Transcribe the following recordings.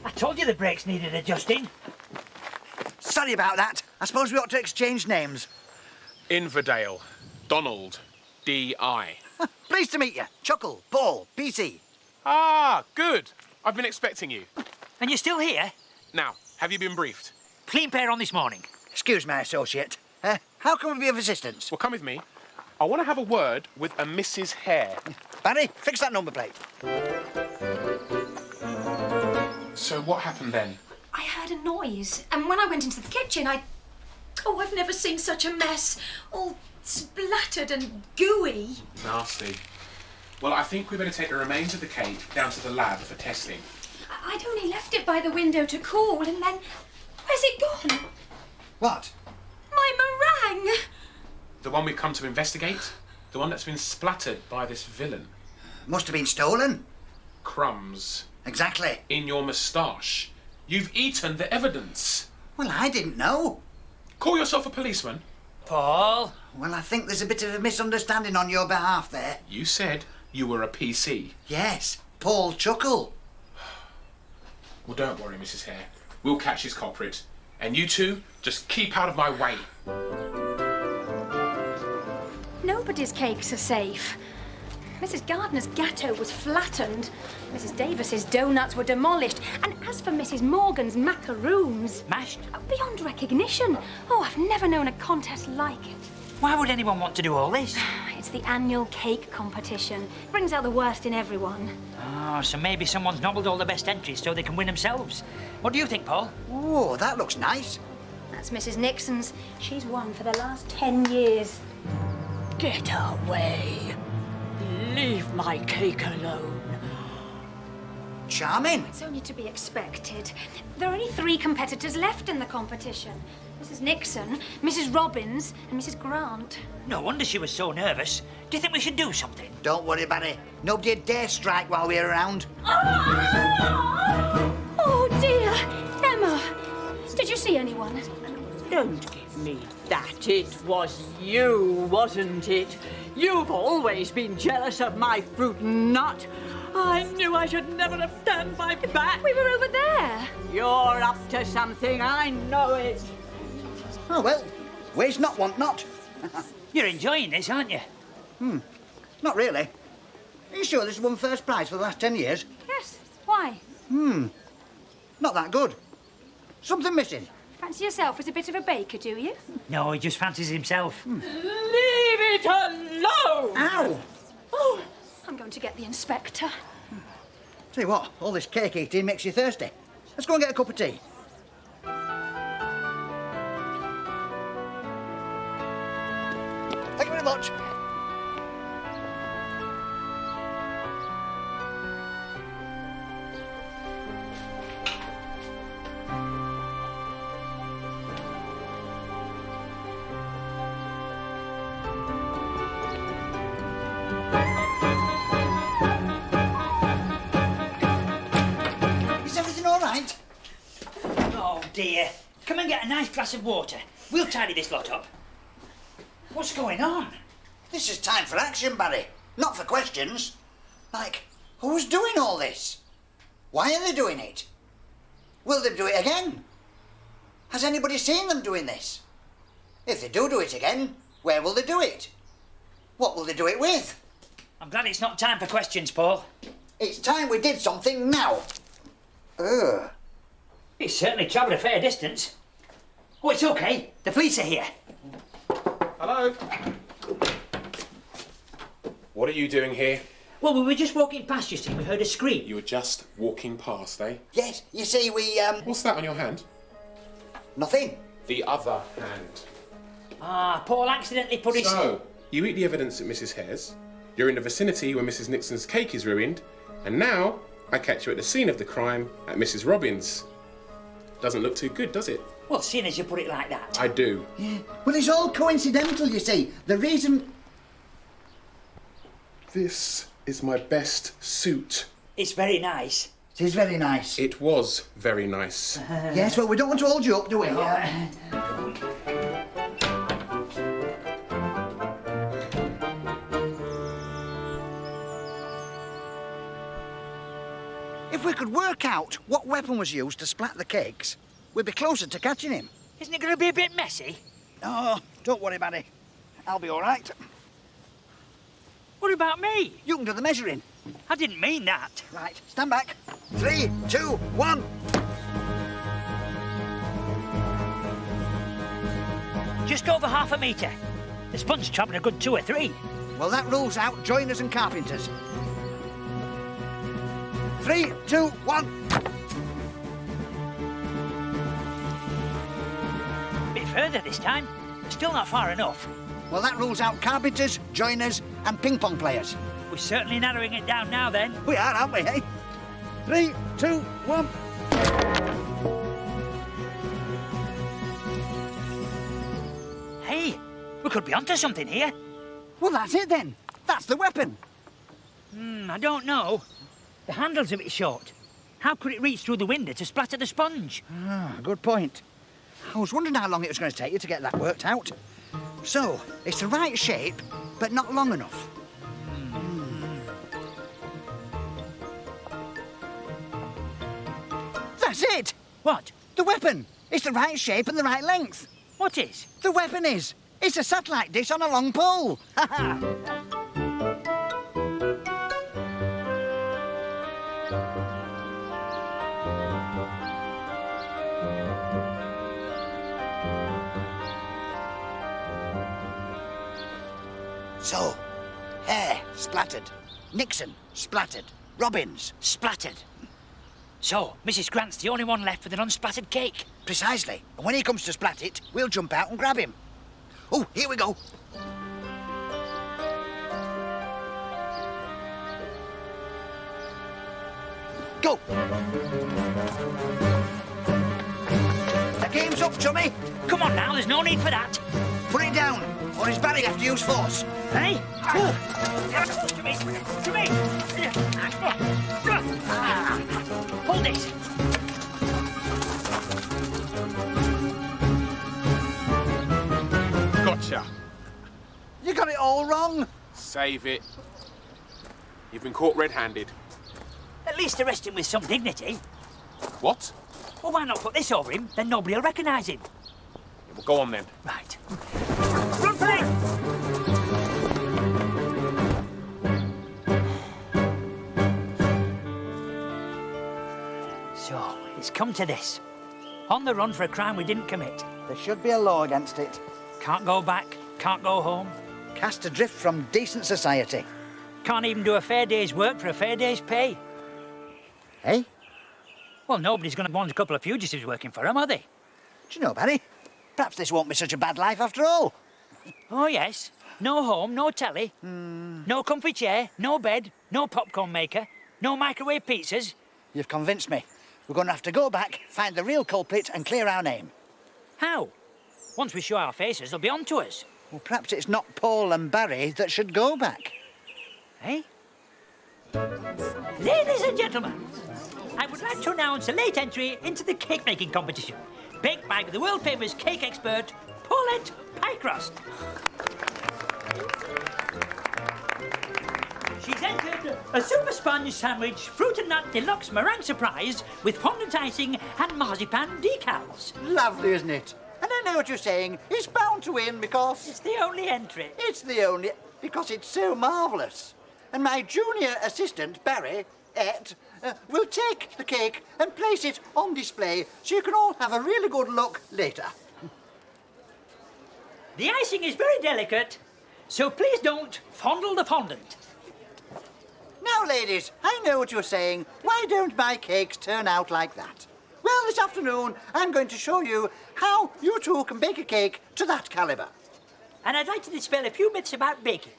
I told you the brakes needed adjusting. Sorry about that. I suppose we ought to exchange names. Inverdale. Donald. D.I. Pleased to meet you. Chuckle, Paul, PC. Ah, good. I've been expecting you. And you're still here? Now, have you been briefed? Clean pair on this morning. Excuse my associate. How can we be of assistance? Well, come with me. I want to have a word with a Mrs. Hare. Barry, fix that number plate. So what happened then? I heard a noise, and when I went into the kitchen, Oh, I've never seen such a mess. All splattered and gooey. Nasty. Well, I think we better take the remains of the cake down to the lab for testing. I'd only left it by the window to cool, and then... Where's it gone? What? My meringue! The one we've come to investigate? The one that's been splattered by this villain? Must have been stolen. Crumbs. Exactly. In your moustache. You've eaten the evidence. Well, I didn't know. Call yourself a policeman? Paul? Well, I think there's a bit of a misunderstanding on your behalf there. You said you were a PC. Yes, Paul Chuckle. Well, don't worry, Mrs. Hare. We'll catch his culprit. And you two, just keep out of my way. Nobody's cakes are safe. Mrs. Gardner's gâteau was flattened. Mrs. Davis's donuts were demolished. And as for Mrs. Morgan's macaroons... Mashed? Beyond recognition. Oh, I've never known a contest like it. Why would anyone want to do all this? It's the annual cake competition. Brings out the worst in everyone. Oh, so maybe someone's nobbled all the best entries so they can win themselves. What do you think, Paul? Oh, that looks nice. That's Mrs. Nixon's. She's won for the last 10 years. Get away. Leave my cake alone. Charming. It's only to be expected. There are only 3 competitors left in the competition. Mrs. Nixon, Mrs. Robbins, and Mrs. Grant. No wonder she was so nervous. Do you think we should do something? Don't worry, Barry. Nobody dare strike while we're around. Oh, dear. Emma, did you see anyone? Don't give me that. It was you, wasn't it? You've always been jealous of my fruit and nut. I knew I should never have turned my back. We were over there. You're up to something, I know it. Oh, well, waste not, want not. You're enjoying this, aren't you? Not really. Are you sure this won first prize for the last 10 years? Yes. Why? Not that good. Something missing. Fancy yourself as a bit of a baker, do you? No, he just fancies himself. Leave it alone! Ow! Oh, I'm going to get the inspector. Tell you what, all this cake eating makes you thirsty. Let's go and get a cup of tea. Thank you very much. Is everything all right? Oh, dear. Come and get a nice glass of water. We'll tidy this lot up. What's going on? This is time for action, Barry. Not for questions. Like, who's doing all this? Why are they doing it? Will they do it again? Has anybody seen them doing this? If they do it again, where will they do it? What will they do it with? I'm glad it's not time for questions, Paul. It's time we did something now. Ugh. It's certainly travelled a fair distance. Oh, it's okay. The police are here. Hello? What are you doing here? Well, we were just walking past, you see. We heard a scream. You were just walking past, eh? Yes, you see, we, What's that on your hand? nothing. The other hand. Ah, Paul accidentally put his... So, you eat the evidence at Mrs. Hare's, you're in the vicinity where Mrs. Nixon's cake is ruined, and now I catch you at the scene of the crime at Mrs. Robbins'. Doesn't look too good, does it? Well, seeing as you put it like that. I do. Yeah. Well, it's all coincidental, you see. The reason... This is my best suit. It's very nice. It is very nice. It was very nice. Yes, well, we don't want to hold you up, do we? If we could work out what weapon was used to splat the cakes, we'd be closer to catching him. Isn't it going to be a bit messy? Oh, don't worry, Barry. I'll be all right. What about me? You can do the measuring. I didn't mean that. Right, stand back. 3, 2, 1. Just over half a metre. The sponge travelling a good 2 or 3. Well, that rules out joiners and carpenters. 3, 2, 1. Bit further this time. Still not far enough. Well, that rules out carpenters, joiners and ping pong players. We're certainly narrowing it down now then. We are, aren't we, eh? 3, 2, 1. Hey, we could be onto something here. Well, that's it then. That's the weapon. I don't know. The handle's a bit short. How could it reach through the window to splatter the sponge? Ah, good point. I was wondering how long it was going to take you to get that worked out. So, it's the right shape, but not long enough. That's it! What? The weapon. It's the right shape and the right length. What is? The weapon is. It's a satellite dish on a long pole. Ha ha! So, Hare splattered, Nixon splattered, Robbins Splattered. So, Mrs. Grant's the only one left with an unsplattered cake. precisely. And when he comes to splat it, we'll jump out and grab him. Oh, here we go. Go. The game's up, chummy. Come on now, there's no need for that. Put it down, or is Barry have to use force? Hey? To me. To me. Hold this. Gotcha. You got it all wrong. Save it. You've been caught red-handed. At least arrest him with some dignity. What? Well, why not put this over him? Then nobody will recognise him. Yeah, well, go on then. Right. Run for it! So, it's come to this. On the run for a crime we didn't commit. There should be a law against it. Can't go back, can't go home. Cast adrift from decent society. Can't even do a fair day's work for a fair day's pay. Eh? Well, nobody's going to want a couple of fugitives working for them, are they? Do you know, Barry? Perhaps this won't be such a bad life after all. Oh, yes. No home, no telly, no comfy chair, no bed, no popcorn maker, no microwave pizzas. You've convinced me. We're going to have to go back, find the real culprit and clear our name. How? Once we show our faces, they'll be on to us. Well, perhaps it's not Paul and Barry that should go back. Eh? Ladies and gentlemen, I would like to announce a late entry into the cake-making competition, baked by the world-famous cake expert, Paulette Pycroft. She's entered a super sponge sandwich, fruit and nut deluxe meringue surprise with fondant icing and marzipan decals. Lovely, isn't it? And I know what you're saying. It's bound to win because... It's the only entry. It's the only... because it's so marvellous. And my junior assistant, Barry, will take the cake and place it on display so you can all have a really good look later. The icing is very delicate, so please don't fondle the fondant. Now, ladies, I know what you're saying. Why don't my cakes turn out like that? Well, this afternoon, I'm going to show you how you two can bake a cake to that calibre. And I'd like to dispel a few myths about baking.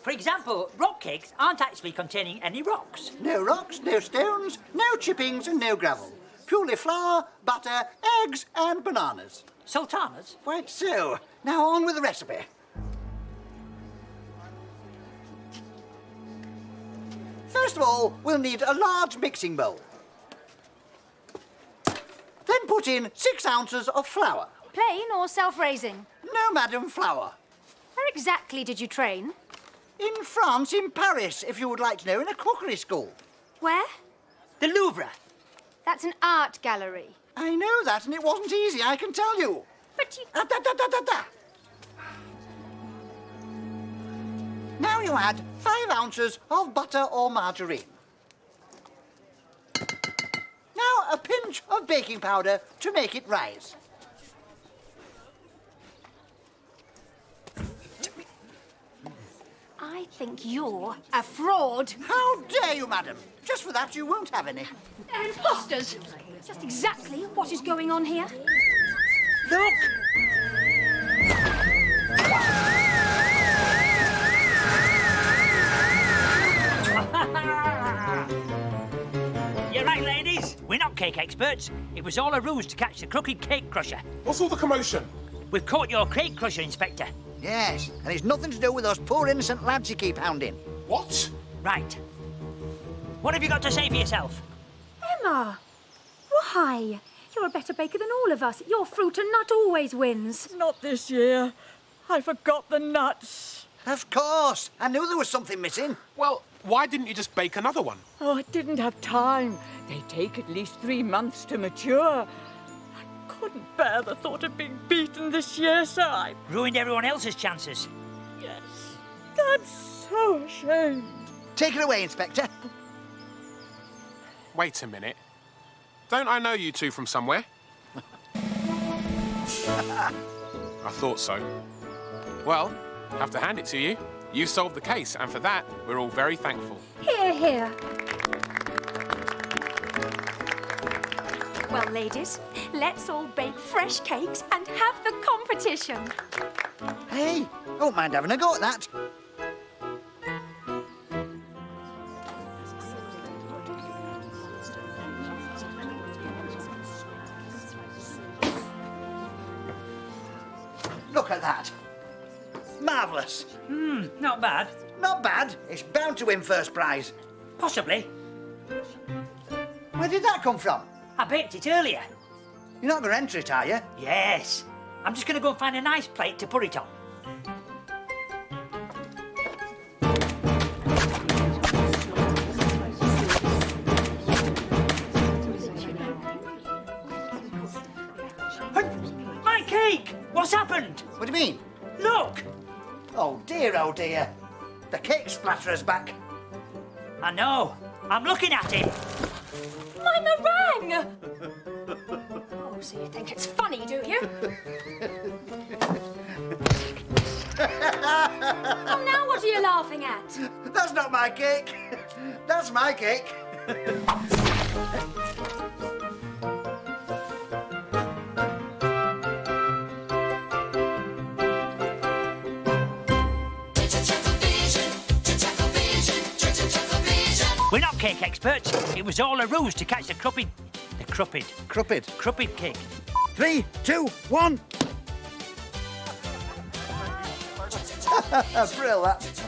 For example, rock cakes aren't actually containing any rocks. No rocks, no stones, no chippings and no gravel. Purely flour, butter, eggs and bananas. Sultanas? Quite so. Now on with the recipe. First of all, we'll need a large mixing bowl. Then put in 6 ounces of flour. Plain or self-raising? No, madam, flour. Where exactly did you train? In France, in Paris, if you would like to know, in a cookery school. Where? The Louvre. That's an art gallery. I know that, and it wasn't easy, I can tell you. But you... Da. Now you add 5 ounces of butter or margarine. Now a pinch of baking powder to make it rise. I think you're a fraud. How dare you, madam? Just for that, you won't have any. They're imposters. It's just exactly what is going on here. Look! You're right, ladies. We're not cake experts. It was all a ruse to catch the crooked cake crusher. What's all the commotion? We've caught your cake crusher, Inspector. Yes, and it's nothing to do with those poor innocent lads you keep hounding. What? Right. What have you got to say for yourself? Emma! Why? You're a better baker than all of us. Your fruit and nut always wins. Not this year. I forgot the nuts. Of course. I knew there was something missing. Well, why didn't you just bake another one? Oh, I didn't have time. They take at least 3 months to mature. I couldn't bear the thought of being beaten this year, so I... Ruined everyone else's chances. Yes. I'm so ashamed. Take it away, Inspector. Wait a minute. Don't I know you two from somewhere? I thought so. Well, have to hand it to you. You solved the case, and for that, we're all very thankful. Here, here. Well, ladies, let's all bake fresh cakes and have the competition. Hey, don't mind having a go at that. Look at that. Marvellous. Not bad. Not bad. It's bound to win first prize. Possibly. Where did that come from? I baked it earlier. You're not going to enter it, are you? Yes. I'm just going to go and find a nice plate to put it on. Hey, my cake! What's happened? What do you mean? Look! Oh dear. The cake splatterer's back. I know. I'm looking at it. My meringue! Oh, so you think it's funny, do you? Oh, now what are you laughing at? That's not my cake. That's my cake. We're not cake experts. It was all a ruse to catch the crupid cake. 3, 2, 1. Brill, that.